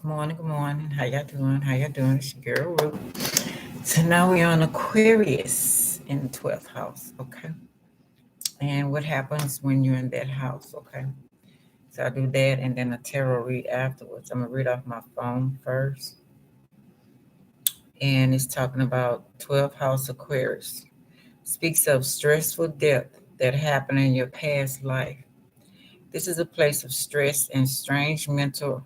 Good morning. How y'all doing? How y'all doing? It's your girl Ruth. So now we're on Aquarius in the 12th house, okay? And what happens when you're in that house, okay? So I'll do that and then a tarot read afterwards. I'm gonna read off my phone first. And it's talking about 12th house Aquarius. Speaks of stressful death that happened in your past life. This is a place of stress and strange mental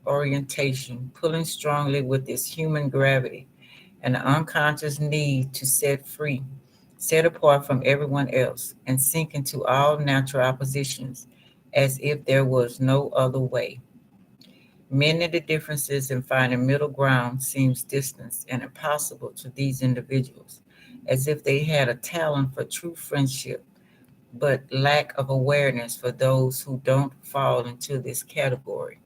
orientation, pulling strongly with its human gravity and the unconscious need to set free, set apart from everyone else, and sink into all natural oppositions as if there was no other way. Many of the differences in finding middle ground seems distant and impossible to these individuals, as if they had a talent for true friendship, but lack of awareness for those who don't fall into this category.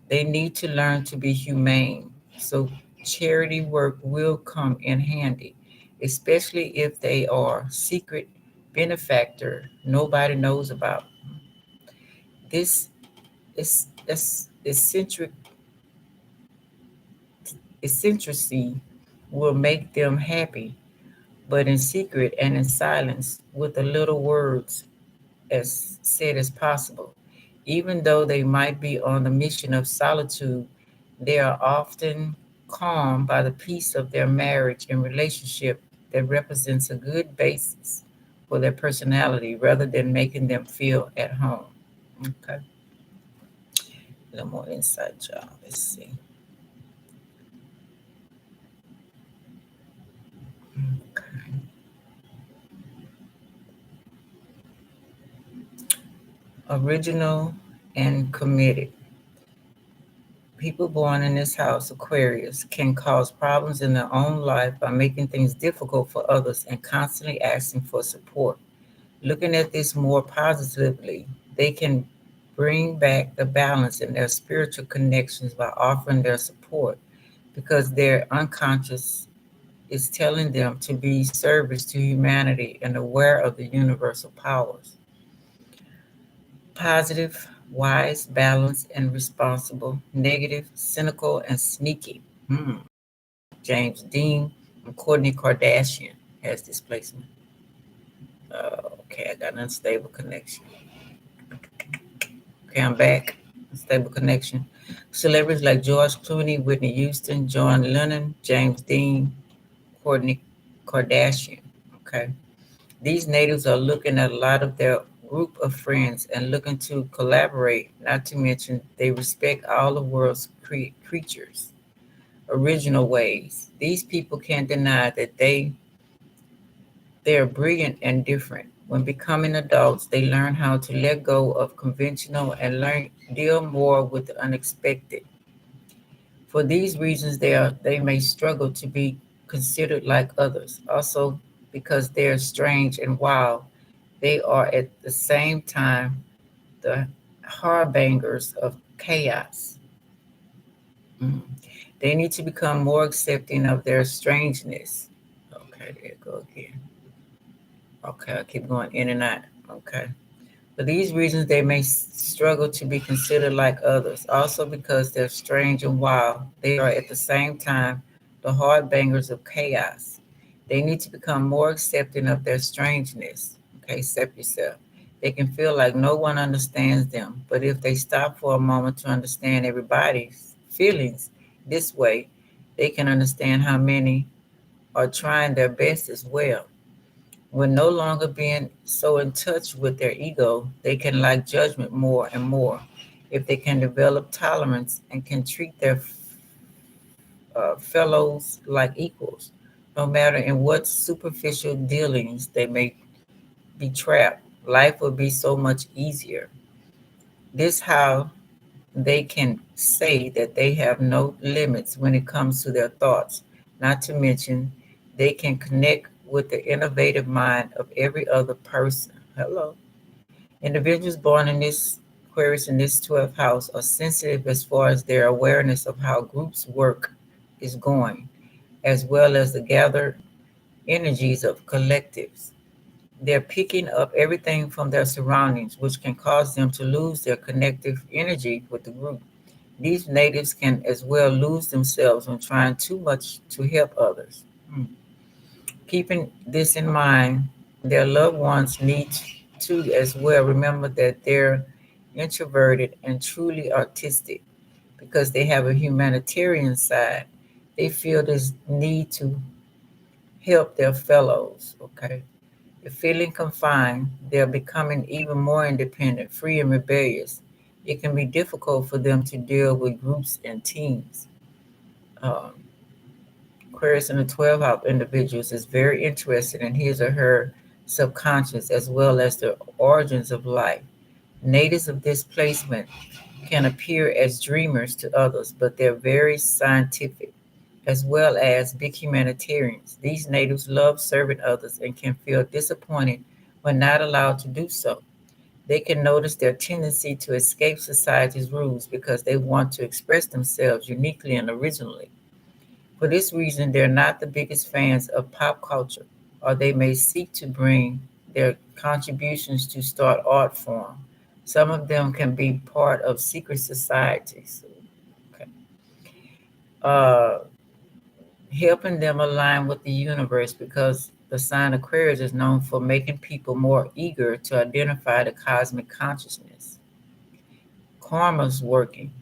They need to learn to be humane, so charity work will come in handy, especially if they are secret benefactor nobody knows about. This is eccentricity will make them happy, but in secret and in silence, with the little words as said as possible. Even though they might be on the mission of solitude, they are often calmed by the peace of their marriage and relationship that represents a good basis for their personality rather than making them feel at home. Okay, a little more inside job. Let's see. Okay. Original and committed. People born in this house, Aquarius, can cause problems in their own life by making things difficult for others and constantly asking for support. Looking at this more positively, they can bring back the balance in their spiritual connections by offering their support because their unconscious is telling them to be service to humanity and aware of the universal powers. Positive, wise, balanced, and responsible. Negative, cynical, and sneaky. James Dean and Kourtney Kardashian has this placement. Okay, I got an unstable connection. Okay, I'm back. Stable connection. Celebrities like George Clooney, Whitney Houston, John Lennon, James Dean, Kourtney Kardashian. Okay. These natives are looking at a lot of their group of friends and looking to collaborate, not to mention they respect all the world's creatures, original ways. These people can't deny that they are brilliant and different. When becoming adults, they learn how to let go of conventional and learn deal more with the unexpected. For these reasons, they may struggle to be considered like others. Also, because they are strange and wild, they are at the same time the harbingers of chaos. Mm. They need to become more accepting of their strangeness. Okay, there you go again. Okay, I keep going in and out. Okay. For these reasons, they may struggle to be considered like others. Also, because they're strange and wild, they are at the same time the hardbangers of chaos. They need to become more accepting of their strangeness. Okay, accept yourself. They can feel like no one understands them, but if they stop for a moment to understand everybody's feelings this way, they can understand how many are trying their best as well. When no longer being so in touch with their ego, they can like judgment more and more. If they can develop tolerance and can treat their fellows like equals, no matter in what superficial dealings they may be trapped, life will be so much easier. This how they can say that they have no limits when it comes to their thoughts, not to mention they can connect with the innovative mind of every other person. Hello. Individuals born in this Aquarius in this 12th house are sensitive as far as their awareness of how groups work is going, as well as the gathered energies of collectives. They're picking up everything from their surroundings, which can cause them to lose their connective energy with the group. These natives can as well lose themselves when trying too much to help others. Hmm. Keeping this in mind, their loved ones need to as well remember that they're introverted and truly artistic because they have a humanitarian side. They feel this need to help their fellows, okay? If feeling confined, they're becoming even more independent, free, and rebellious. It can be difficult for them to deal with groups and teams. Um, Aquarius in the 12th house individuals is very interested in his or her subconscious as well as the origins of life. Natives of this placement can appear as dreamers to others, but they're very scientific as well as big humanitarians. These natives love serving others and can feel disappointed when not allowed to do so. They can notice their tendency to escape society's rules because they want to express themselves uniquely and originally. For this reason, they're not the biggest fans of pop culture, or they may seek to bring their contributions to start art form. Some of them can be part of secret societies, okay, uh, helping them align with the universe because the sign Aquarius is known for making people more eager to identify the cosmic consciousness. Karma's working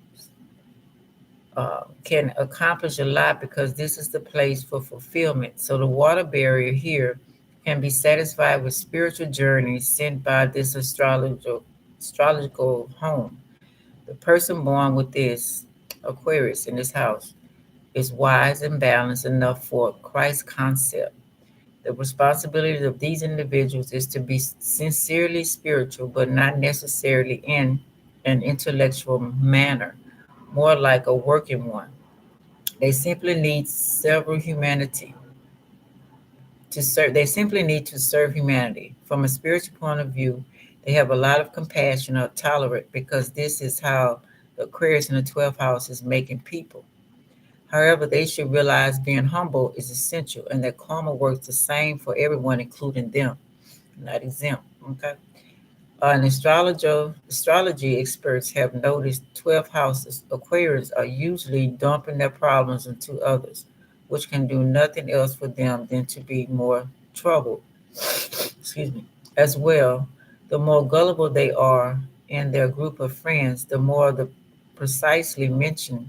can accomplish a lot because this is the place for fulfillment. So the water barrier here can be satisfied with spiritual journeys sent by this astrological home. The person born with this Aquarius in this house is wise and balanced enough for Christ's concept. The responsibility of these individuals is to be sincerely spiritual, but not necessarily in an intellectual manner, more like a working one. They simply need several humanity to serve. They simply need to serve humanity. From a spiritual point of view, they have a lot of compassion or tolerant because this is how the Aquarius in the 12th house is making people. However, they should realize being humble is essential and that karma works the same for everyone, including them, not exempt. Okay. Astrology experts have noticed 12 houses Aquarians are usually dumping their problems into others, which can do nothing else for them than to be more troubled. Excuse me. As well, the more gullible they are in their group of friends, the more the precisely mentioned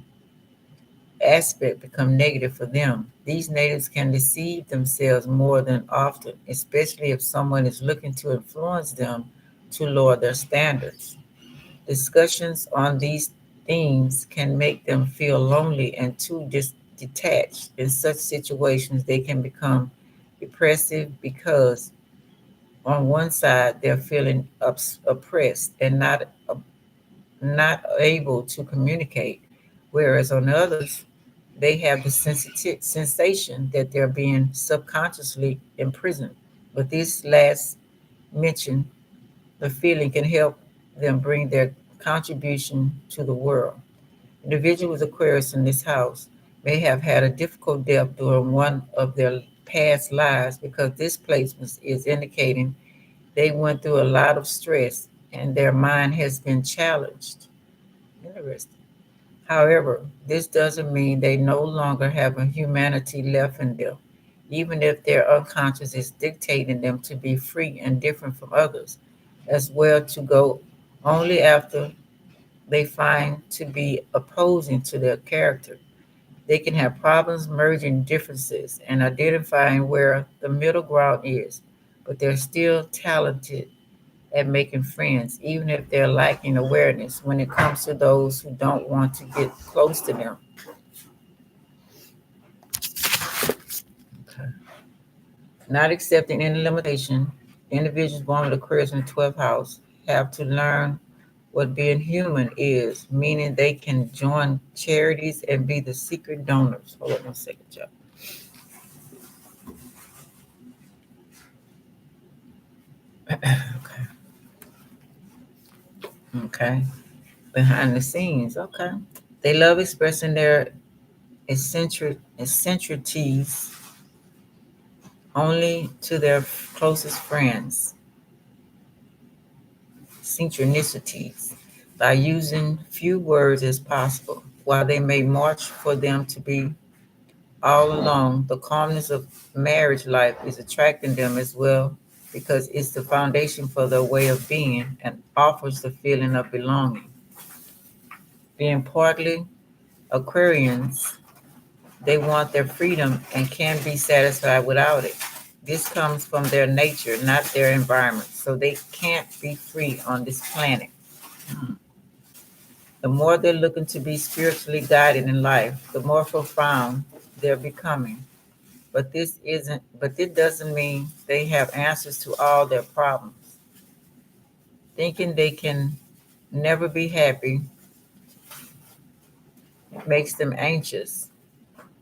aspect become negative for them. These natives can deceive themselves more than often, especially if someone is looking to influence them to lower their standards. Discussions on these themes can make them feel lonely and too detached. In such situations, they can become depressive because on one side they're feeling oppressed and not able to communicate, whereas on others, they have the sensation that they're being subconsciously imprisoned. But this last mention, the feeling can help them bring their contribution to the world. Individuals with Aquarius in this house may have had a difficult death during one of their past lives because this placement is indicating they went through a lot of stress and their mind has been challenged. Interesting. However, this doesn't mean they no longer have a humanity left in them, even if their unconscious is dictating them to be free and different from others, as well to go only after they find to be opposing to their character. They can have problems merging differences and identifying where the middle ground is, but they're still talented at making friends, even if they're lacking awareness when it comes to those who don't want to get close to them. Okay. Not accepting any limitation, individuals born with Aquarius in the 12th house have to learn what being human is, meaning they can join charities and be the secret donors. Hold on one second, y'all. Okay. Okay. Behind the scenes. Okay. They love expressing their eccentricities only to their closest friends. Synchronicities. by using few words as possible. While they may march for them to be all along, the calmness of marriage life is attracting them as well because it's the foundation for their way of being and offers the feeling of belonging. Being partly Aquarians, they want their freedom and can't be satisfied without it. This comes from their nature, not their environment, so they can't be free on this planet. The more they're looking to be spiritually guided in life, the more profound they're becoming. But this doesn't mean they have answers to all their problems. Thinking they can never be happy makes them anxious.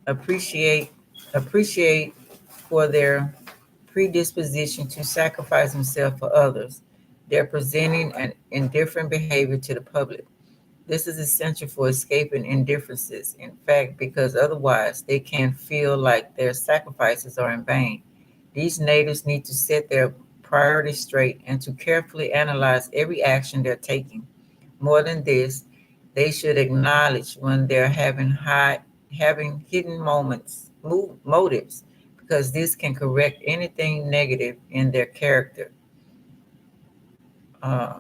Appreciate appreciate for their predisposition to sacrifice themselves for others. They're presenting an indifferent behavior to the public. This is essential for escaping indifferences, in fact, because otherwise they can feel like their sacrifices are in vain. These natives need to set their priorities straight and to carefully analyze every action they're taking. More than this, they should acknowledge when they're having hidden motives, because this can correct anything negative in their character. Uh,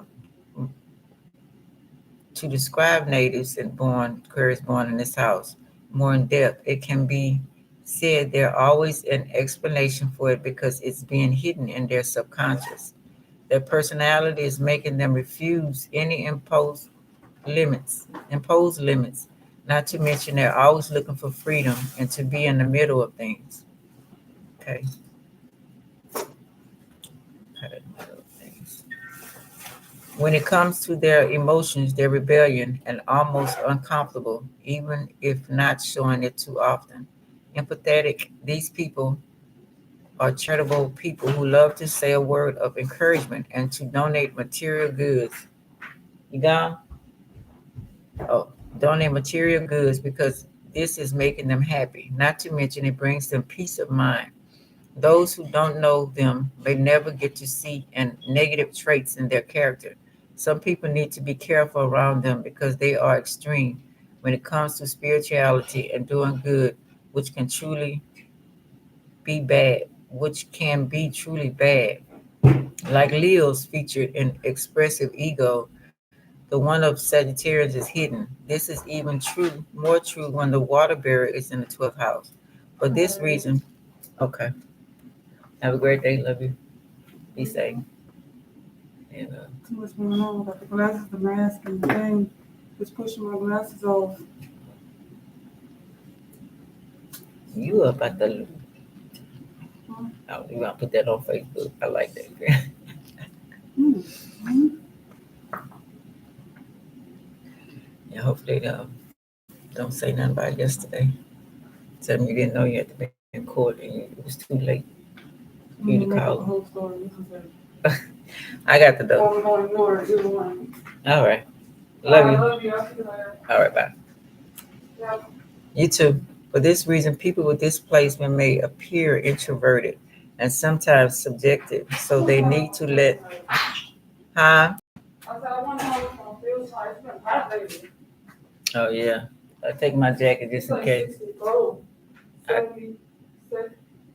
to describe natives and Aquarius born in this house more in depth, it can be said there always an explanation for it because it's being hidden in their subconscious. Their personality is making them refuse any imposed limits, not to mention they're always looking for freedom and to be in the middle of things. Okay. Okay, middle of things. When it comes to their emotions, they're rebellion and almost uncomfortable, even if not showing it too often. Empathetic, these people are charitable people who love to say a word of encouragement and to donate material goods. You gone? Oh, donate material goods because this is making them happy. Not to mention it brings them peace of mind. Those who don't know them may never get to see and negative traits in their character. Some people need to be careful around them because they are extreme when it comes to spirituality and doing good, which can truly be bad, which can be truly bad. Like Leo's featured in expressive ego, the one of Sagittarius is hidden. This is even more true when the water bearer is in the 12th house. For this reason, okay. Have a great day. Love you. Be safe. And Too much going on. Got the glasses, the mask, and the thing. Just pushing my glasses off. you up at the. Oh, you want to put that on Facebook? I like that, girl. Mm-hmm. Yeah, hopefully they don't say nothing about it yesterday. Tell them you didn't know you had to be in court and it was too late for you to Make up call a them. whole story. This is it. I got the dope. I'm going to ignore it. Either one. All right. Love I you. love you. I'll see you later. All right, bye. Yeah. You too. For this reason, people with displacement may appear introverted and sometimes subjective, so they need to let, huh? I said, I want to know what's going to feel like. It's been hot lately. Oh, yeah. I take my jacket just It's in like case. 60 cold. I, 70,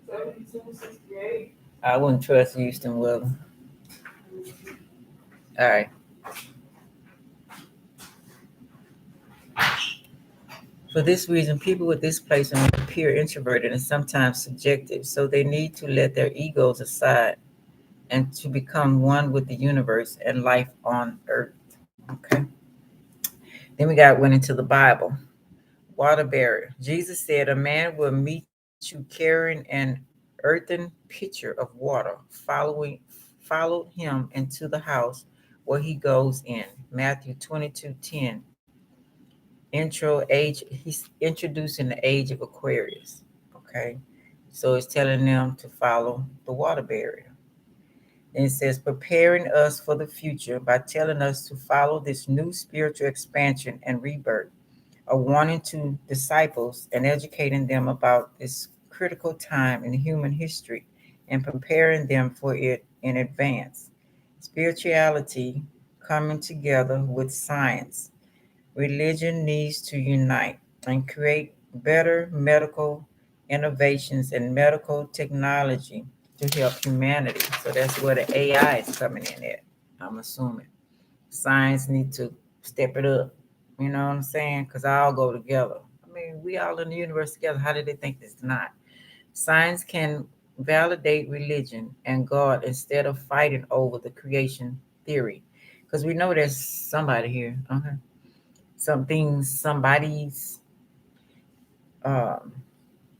72, 68. I wouldn't trust Houston weather. All right. For this reason, people with displacement may appear introverted and sometimes subjective, so they need to let their egos aside and to become one with the universe and life on earth. Okay. Then went into the Bible. Water barrier. Jesus said, "A man will meet you carrying an earthen pitcher of water. Follow him into the house where he goes in." Matthew 22:10. Intro age. He's introducing the age of Aquarius. Okay, so it's telling them to follow the water barrier. And it says, preparing us for the future by telling us to follow this new spiritual expansion and rebirth, a warning to disciples and educating them about this critical time in human history and preparing them for it in advance. Spirituality coming together with science. Religion needs to unite and create better medical innovations and medical technology to help humanity. So that's where the AI is coming in at, I'm assuming. Science need to step it up. You know what I'm saying? Because all go together. I mean, we all in the universe together. How did they think it's not? Science can validate religion and God instead of fighting over the creation theory. Because we know there's somebody here. Okay. Some things, somebody's, um,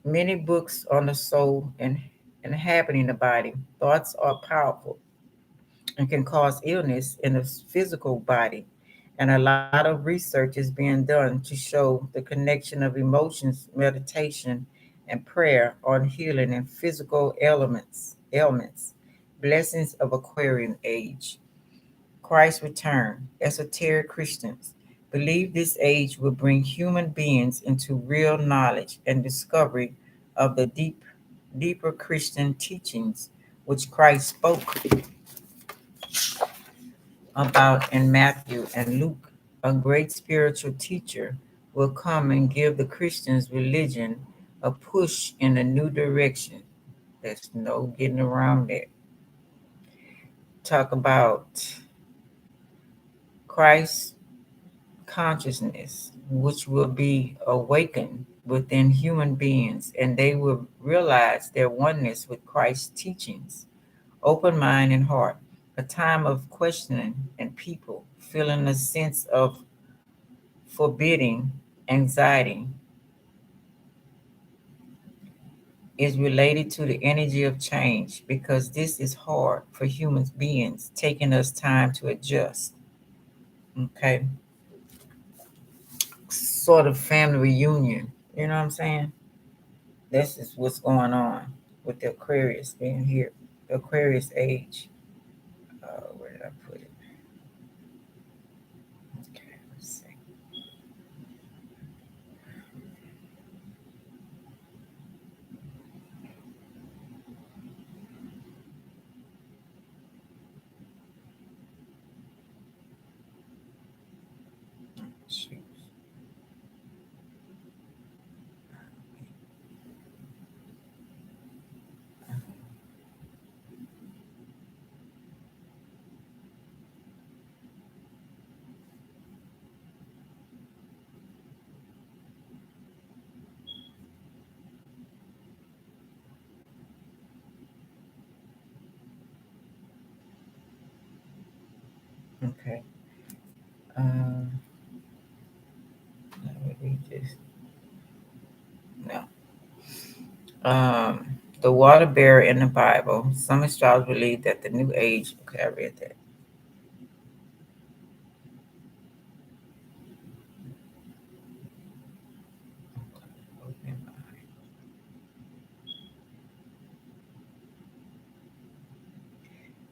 many books on the soul and inhabiting the body. Thoughts are powerful and can cause illness in the physical body. And a lot of research is being done to show the connection of emotions, meditation, and prayer on healing and physical ailments. Blessings of Aquarian age. Christ's return. Esoteric Christians believe this age will bring human beings into real knowledge and discovery of the deeper Christian teachings which Christ spoke about in Matthew and Luke. A great spiritual teacher will come and give the Christians' religion a push in a new direction. There's no getting around it. Talk about Christ consciousness, which will be awakened within human beings, and they will realize their oneness with Christ's teachings. Open mind and heart, a time of questioning and people feeling a sense of forbidding anxiety is related to the energy of change because this is hard for human beings, taking us time to adjust. Okay, sort of family reunion. You know what I'm saying? This is what's going on with the Aquarius being here, the Aquarius age. Where did I put it? Okay, let's see. Shoot. Okay. Um, let me read this. No. The water bearer in the Bible. Some astrologers believe that the new age. Okay, I read that.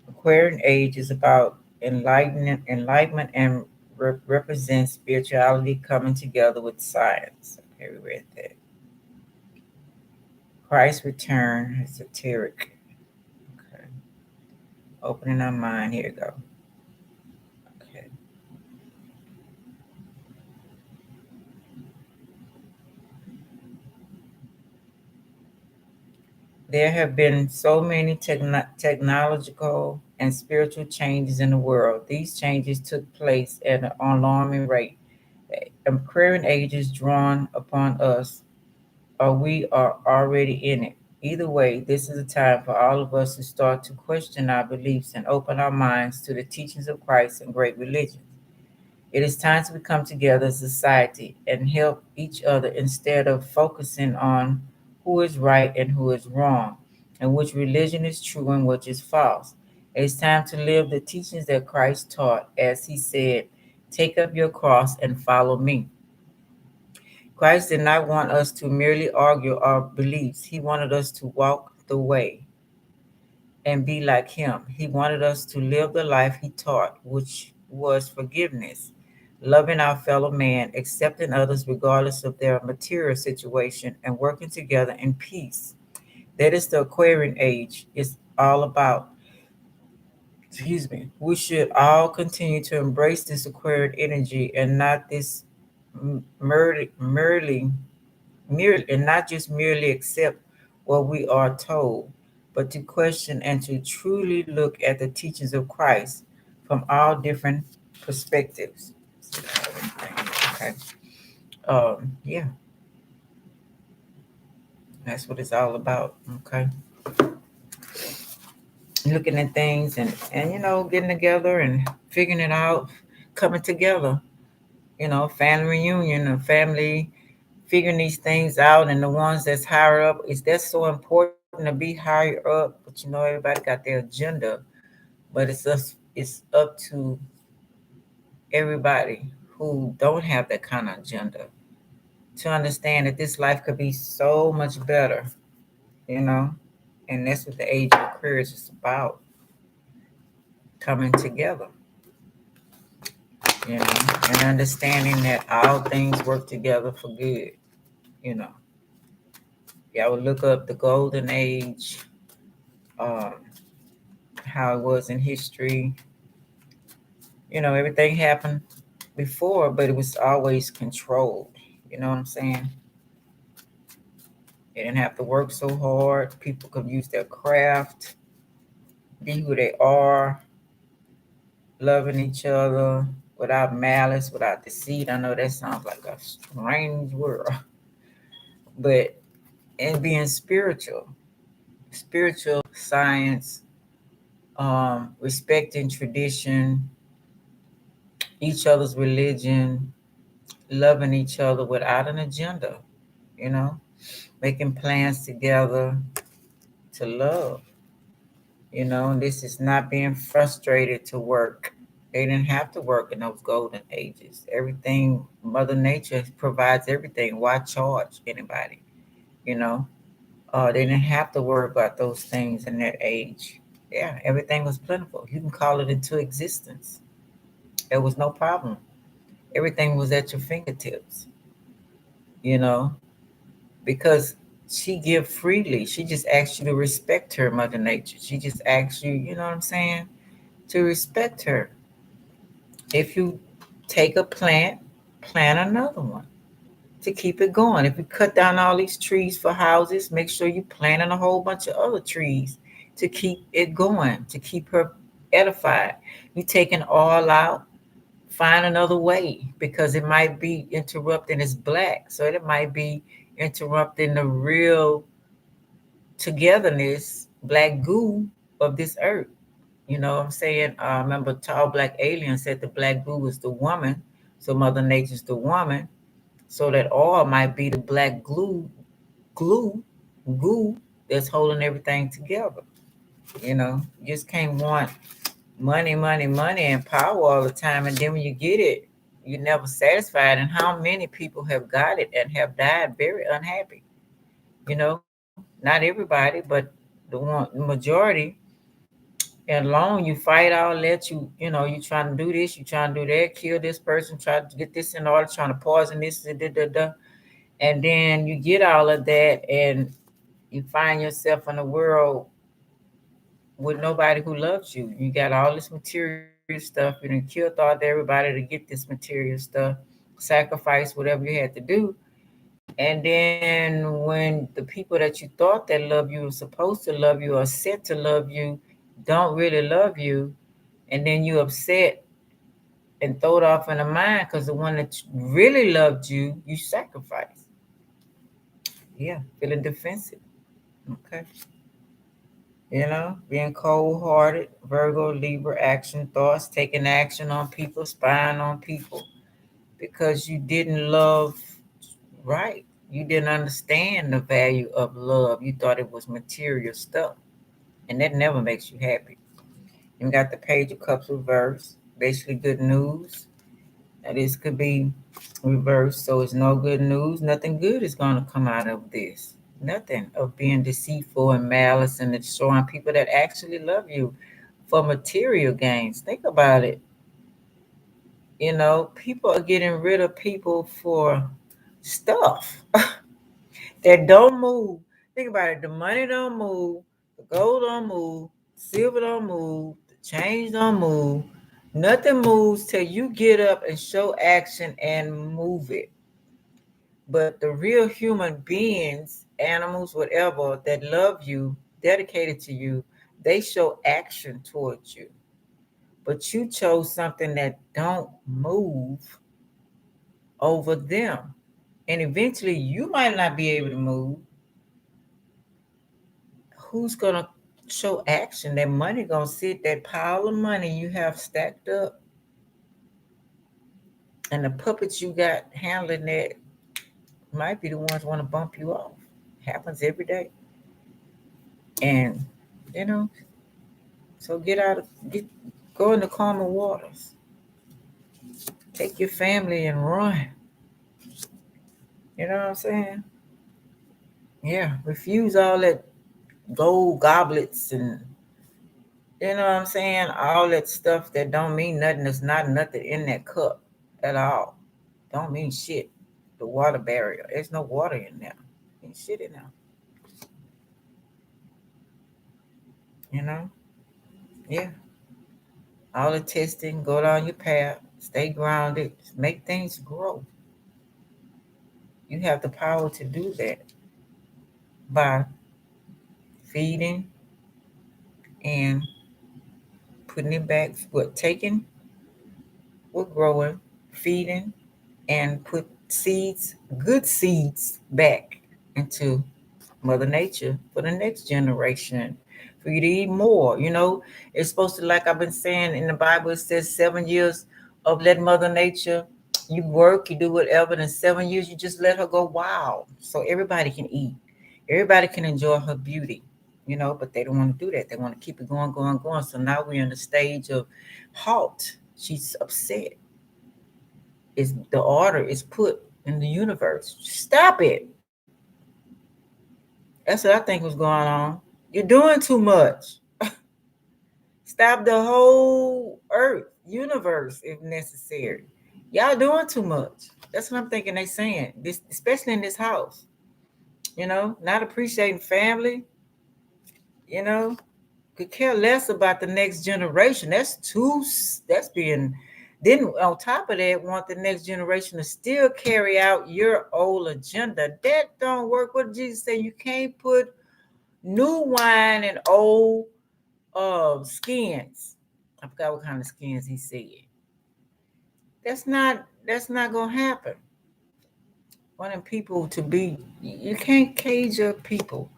Aquarian age is about enlightenment and represents spirituality coming together with science. Okay, we read that. Christ's return, esoteric. Okay, opening our mind. Here we go. Okay. There have been so many technological and spiritual changes in the world. These changes took place at an alarming rate. Aquarian age is drawn upon us, or we are already in it. Either way, this is a time for all of us to start to question our beliefs and open our minds to the teachings of Christ and great religions. It is time to come together as a society and help each other instead of focusing on who is right and who is wrong, and which religion is true and which is false. It is time to live the teachings that Christ taught, as he said, "Take up your cross and follow me." Christ did not want us to merely argue our beliefs, he wanted us to walk the way and be like him. He wanted us to live the life he taught, which was forgiveness, loving our fellow man, accepting others regardless of their material situation, and working together in peace. That is the Aquarian age. It's all about excuse me, we should all continue to embrace this Aquarian energy and not this merely, and not just merely accept what we are told, but to question and to truly look at the teachings of Christ from all different perspectives. Okay. Yeah, that's what it's all about. Okay. Looking at things and getting together and figuring it out, coming together. Family reunion or family figuring these things out, and the ones that's higher up, is that so important to be higher up? But everybody got their agenda, but it's up to everybody who don't have that kind of agenda to understand that this life could be so much better, you know, and that's what the age of Aquarius is about, coming together, you know, and understanding that all things work together for good, you know. Y'all would look up the golden age, um, how it was in history. Everything happened before, but it was always controlled. You know what I'm saying? They didn't have to work so hard. People could use their craft, be who they are, loving each other without malice, without deceit. I know that sounds like a strange word, but and being spiritual science, respecting tradition, each other's religion, loving each other without an agenda, you know, making plans together to love. This is not being frustrated to work. They didn't have to work in those golden ages. Everything, Mother Nature provides everything. Why charge anybody? You know, they didn't have to worry about those things in that age. Yeah, everything was plentiful. You can call it into existence. There was no problem. Everything was at your fingertips, you know, because she give freely. She just asks you to respect her, Mother Nature. She just asks you, you know what I'm saying, to respect her. If you take a plant, plant another one to keep it going. If you cut down all these trees for houses, make sure you planting a whole bunch of other trees to keep it going, to keep her edified. You taking all out, find another way, because it might be interrupting. It's black, so it might be interrupting the real togetherness, black goo of this earth. You know what I'm saying? Remember, tall black alien said the black goo is the woman, so Mother Nature's the woman, so that all might be the black glue, goo that's holding everything together. You just can't want money, money, money, and power all the time, and then when you get it, you're never satisfied. And how many people have got it and have died very unhappy? Not everybody, but the majority. And long you fight all that, you trying to do this, you trying to do that, kill this person, try to get this in order, trying to poison this, da, da, da, da. And then you get all of that, and you find yourself in a world with nobody who loves you. You got all this material stuff. You done killed all everybody to get this material stuff, sacrifice whatever you had to do. And then when the people that you thought that love you, were supposed to love you, or said to love you, don't really love you, and then you upset and throw it off in the mind because the one that really loved you, you sacrifice. Yeah, feeling defensive. Okay. Being cold hearted, Virgo, Libra, action thoughts, taking action on people, spying on people because you didn't love right. You didn't understand the value of love. You thought it was material stuff. And that never makes you happy. You got the Page of Cups reversed, basically good news. Now, this could be reversed, so it's no good news. Nothing good is going to come out of this. Nothing of being deceitful and malice and destroying people that actually love you for material gains. Think about it. People are getting rid of people for stuff that don't move. Think about it. The money don't move, the gold don't move, silver don't move, Change don't move. Nothing moves till you get up and show action and move it. But the real human beings, animals, whatever, that love you, dedicated to you, they show action towards you. But you chose something that don't move over them. And eventually you might not be able to move. Who's gonna show action? That money gonna sit, that pile of money you have stacked up, and the puppets you got handling that might be the ones want to bump you off. Happens every day. And you know, so get go in the calmer waters. Take your family and run. You know what I'm saying? Yeah. Refuse all that gold goblets and you know what I'm saying? All that stuff that don't mean nothing. There's not nothing in that cup at all. Don't mean shit. The water barrier. There's no water in there. Ain't shit in there. You know? Yeah. All the testing, go down your path, stay grounded, make things grow. You have the power to do that by feeding and putting it back. What taking, what growing, feeding, and put seeds, good seeds, back into Mother Nature for the next generation, for you to eat more. You know, it's supposed to, like I've been saying in the Bible, it says 7 years of let Mother Nature, you work, you do whatever, and in 7 years you just let her go wild. So everybody can eat, everybody can enjoy her beauty, you know, but they don't want to do that. They want to keep it going, going, going. So now we're in the stage of halt. She's upset. Is the order is put in the universe. Stop it. That's what I think was going on. You're doing too much. Stop the whole earth, universe if necessary. Y'all doing too much. That's what I'm thinking they saying. This especially in this house. You know, not appreciating family, you know, could care less about the next generation. That's being then on top of that, want the next generation to still carry out your old agenda. That don't work. What did Jesus say? You can't put new wine in old skins. I forgot what kind of skins he said. That's not gonna happen. Wanting people to be, you can't cage your people.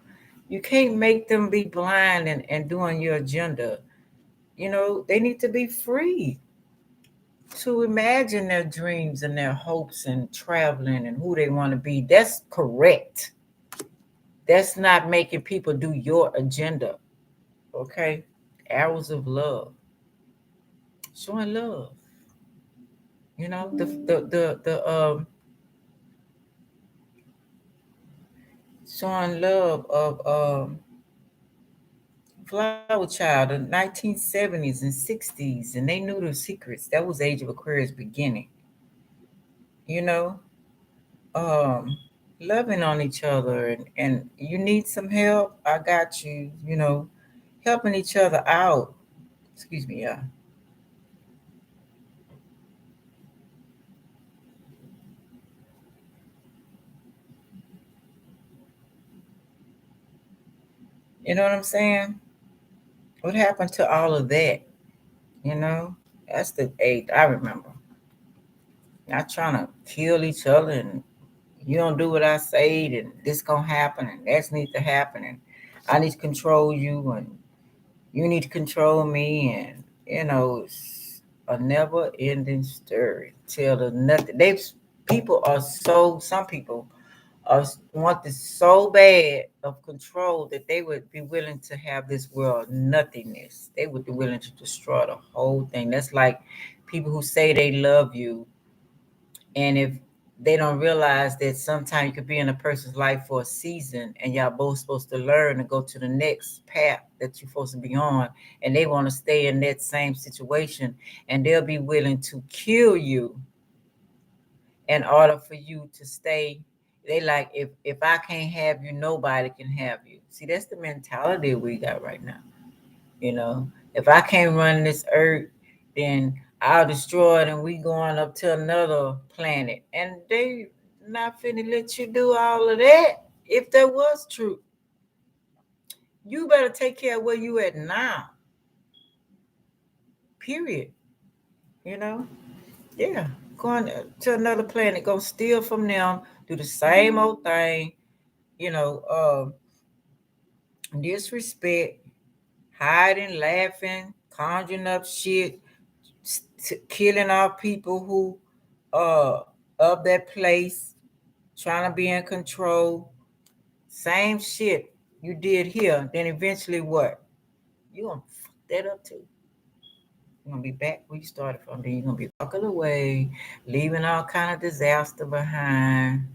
You can't make them be blind and doing your agenda. You know, they need to be free to imagine their dreams and their hopes and traveling and who they want to be. That's correct. That's not making people do your agenda. Okay? Arrows of love. Showing love. You know, the showing love of Flower Child in 1970s and 60s, and they knew the secrets. That was Age of Aquarius beginning. You know, um, loving on each other, and you need some help, I got you. You know, helping each other out. Excuse me, yeah. You know what I'm saying? What happened to all of that? You know, that's the age I remember. Not trying to kill each other and you don't do what I say, then this gonna happen and that's needs to happen and I need to control you and you need to control me and it's a never ending story. Till the nothing they people are so some people are want this so bad of control that they would be willing to have this world nothingness. They would be willing to destroy the whole thing. That's like people who say they love you and if they don't realize that sometimes you could be in a person's life for a season and y'all both supposed to learn and go to the next path that you're supposed to be on, and they want to stay in that same situation and they'll be willing to kill you in order for you to stay. They like if I can't have you, nobody can have you. See, that's the mentality we got right now. You know, If I can't run this earth, then I'll destroy it and we going up to another planet. And they not finna let you do all of that. If that was true, you better take care of where you at now. Period. You know? Yeah. Going to another planet, go steal from them, do the same old thing, you know, disrespect, hiding, laughing, conjuring up shit, killing off people who of that place, trying to be in control. Same shit you did here. Then eventually what? You gonna fuck that up too. You're gonna be back where you started from. Then you're gonna be walking away, leaving all kind of disaster behind,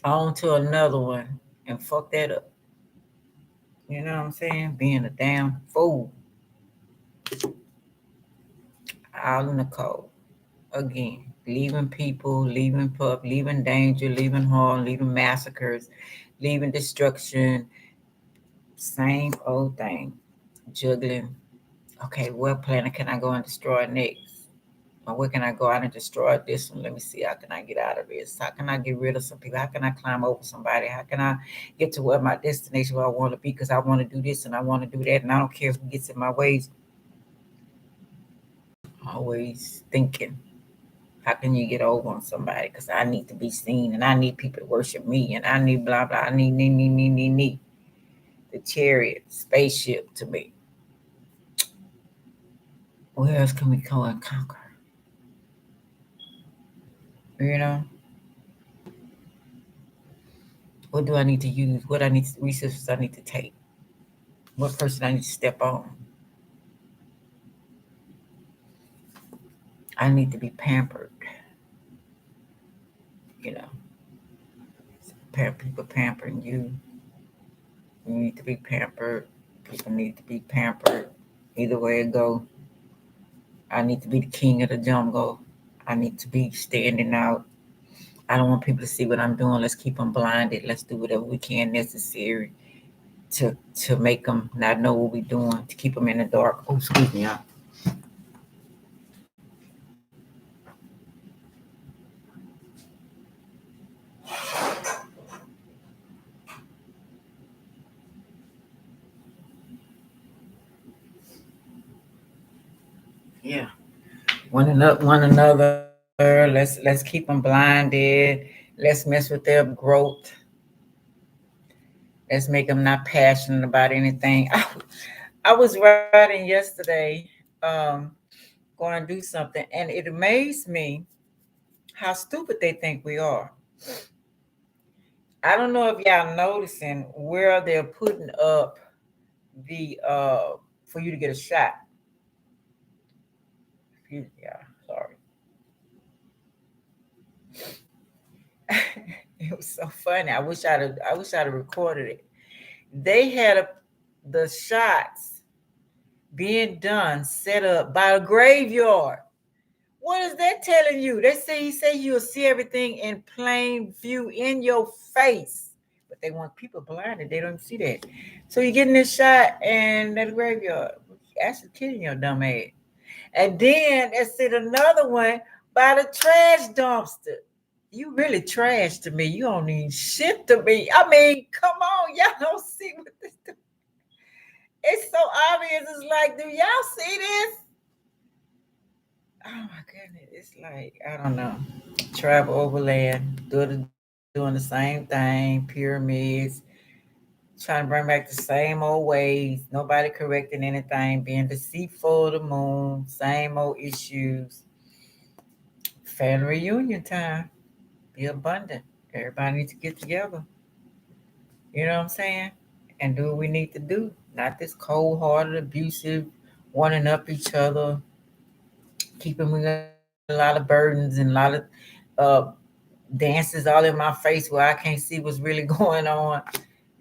on to another one, and fuck that up. You know what I'm saying? Being a damn fool out in the cold. Again, leaving people, leaving pup, leaving danger, leaving harm, leaving massacres, leaving destruction. Same old thing. Juggling. Okay, what planet can I go and destroy next? Or where can I go out and destroy this one? Let me see. How can I get out of this? How can I get rid of some people? How can I climb over somebody? How can I get to where my destination where I want to be? Because I want to do this and I want to do that. And I don't care who gets in my ways. Always thinking, how can you get over on somebody? Because I need to be seen and I need people to worship me and I need blah, blah. I need. The chariot, spaceship to me. Where else can we go and conquer? You know, what do I need to use? What I need resources I need to take? What person I need to step on? I need to be pampered. You know, people pampering you. You need to be pampered. People need to be pampered. Either way it go, I need to be the king of the jungle. I need to be standing out. I don't want people to see what I'm doing. Let's keep them blinded. Let's do whatever we can necessary to make them not know what we're doing, to keep them in the dark. Oh, excuse me, y'all. Yeah, one another. Let's keep them blinded. Let's mess with their growth. Let's make them not passionate about anything. I was writing yesterday, um, going to do something, and it amazed me how stupid they think we are. I don't know if y'all noticing where they're putting up the for you to get a shot. Yeah, sorry. It was so funny. I wish I'd have recorded it. They had the shots being done set up by a graveyard. What is that telling you? He say you'll see everything in plain view in your face. But they want people blinded. They don't see that. So you're getting this shot and that graveyard. Actually killing your dumb ass. And then it's in another one by the trash dumpster. You really trash to me. You don't need shit to me. I mean, come on, y'all don't see what this. It's so obvious. It's like, do y'all see this? Oh my goodness, it's like I don't know. Travel overland, doing the same thing, pyramids, trying to bring back the same old ways. Nobody correcting anything, being deceitful of the moon, same old issues. Family reunion time, be abundant. Everybody needs to get together. You know what I'm saying? And do what we need to do. Not this cold-hearted, abusive, wanting up each other, keeping me a lot of burdens and a lot of uh, dances all in my face where I can't see what's really going on.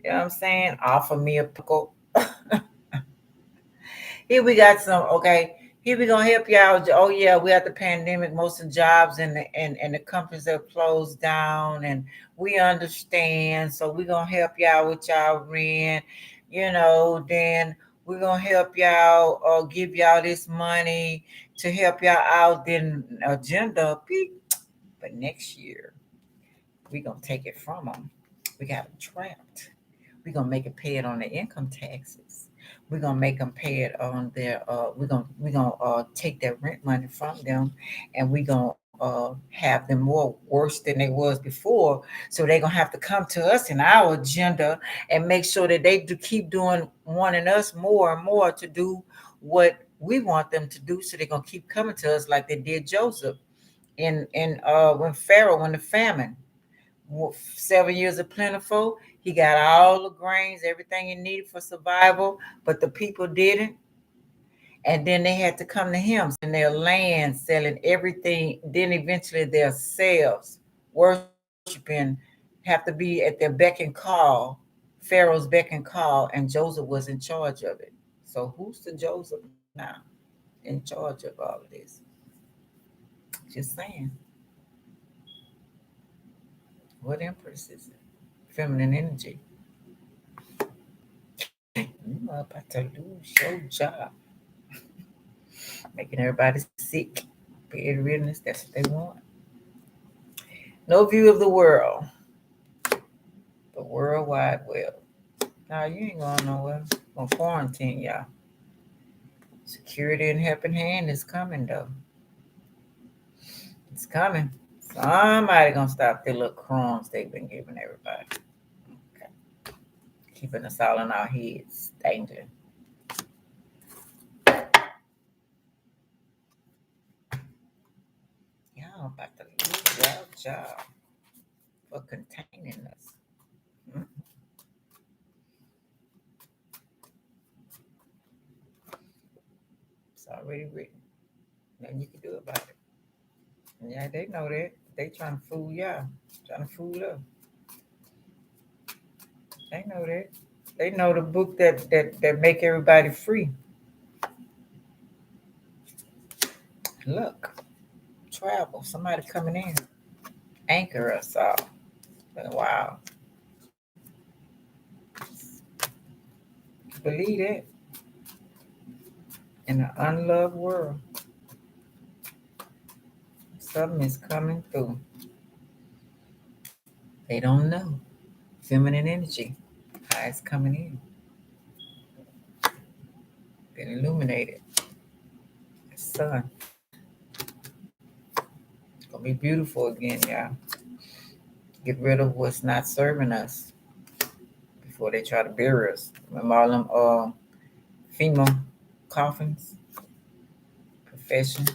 You know what I'm saying? Offer me a pickle. Here we got some, okay. Here we gonna help y'all. Oh yeah, we had the pandemic, most of the jobs and the companies that closed down and we understand. So we gonna help y'all with y'all rent. Then we're gonna help y'all or give y'all this money to help y'all out. Then agenda, beep. But next year we're gonna take it from them. We got them trapped. We're gonna make it pay it on their income taxes. We're gonna make them pay it on their. We're gonna take their rent money from them, and we're gonna have them more worse than they was before. So they're gonna have to come to us in our agenda and make sure that they do keep doing wanting us more and more to do what we want them to do. So they're gonna keep coming to us like they did Joseph when Pharaoh, when the famine. 7 years of plentiful. He got all the grains, everything he needed for survival, but the people didn't. And then they had to come to him in their land, selling everything. Then eventually themselves worshiping have to be at their beck and call, Pharaoh's beck and call, and Joseph was in charge of it. So who's the Joseph now in charge of all of this? Just saying. What empress is it? Feminine energy. You are about to lose your job, making everybody sick. Bedridden, that's what they want. No view of the world, the world wide web. Nah, you ain't going nowhere. Gonna quarantine y'all. Security and helping hand is coming though. It's coming. Somebody gonna stop their little crumbs they've been giving everybody. Okay. Keeping us all in our heads. Danger. Y'all about to lose your job for containing us. Mm. It's already written. Nothing you can do about it. Yeah, they know that. They trying to fool y'all. Trying to fool us. They know that. They know the book that make everybody free. Look, travel. Somebody coming in. Anchor us all. Wow. Believe that. In an unloved world, something is coming through. They don't know. Feminine energy. How it's coming in. Been illuminated. The sun. Gonna be beautiful again, y'all. Get rid of what's not serving us before they try to bury us. Remember all them FEMA coffins? Profession.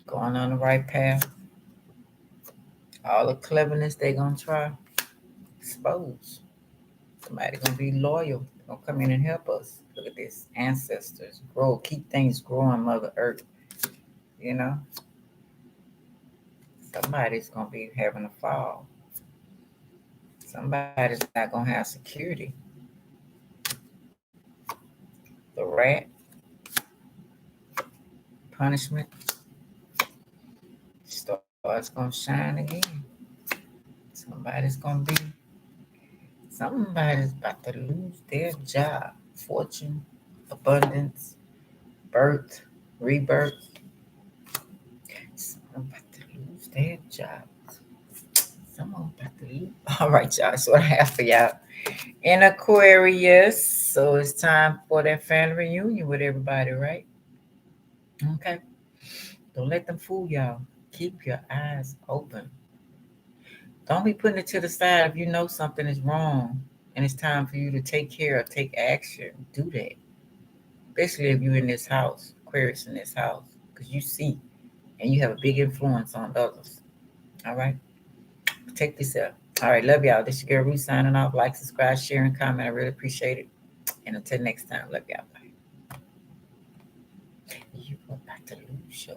Going on the right path. All the cleverness they gonna try. Expose. Somebody gonna be loyal. Gonna come in and help us. Look at this. Ancestors. Grow. Keep things growing, Mother Earth. You know? Somebody's gonna be having a fall. Somebody's not gonna have security. The rat, punishment, star's gonna shine again. Somebody's gonna be, somebody's about to lose their job. Fortune, abundance, birth, rebirth. Someone about to lose their job. Someone about to lose. All right, y'all. So what I have for y'all in Aquarius. So it's time for that family reunion with everybody, right? Okay. Don't let them fool y'all. Keep your eyes open. Don't be putting it to the side if you know something is wrong and it's time for you to take care or take action. Do that. Especially if you're in this house, Aquarius in this house, because you see and you have a big influence on others. All right? Take this up. All right, love y'all. This is your girl Ruth signing off. Like, subscribe, share, and comment. I really appreciate it. And until next time, love y'all. Bye. You are about to lose your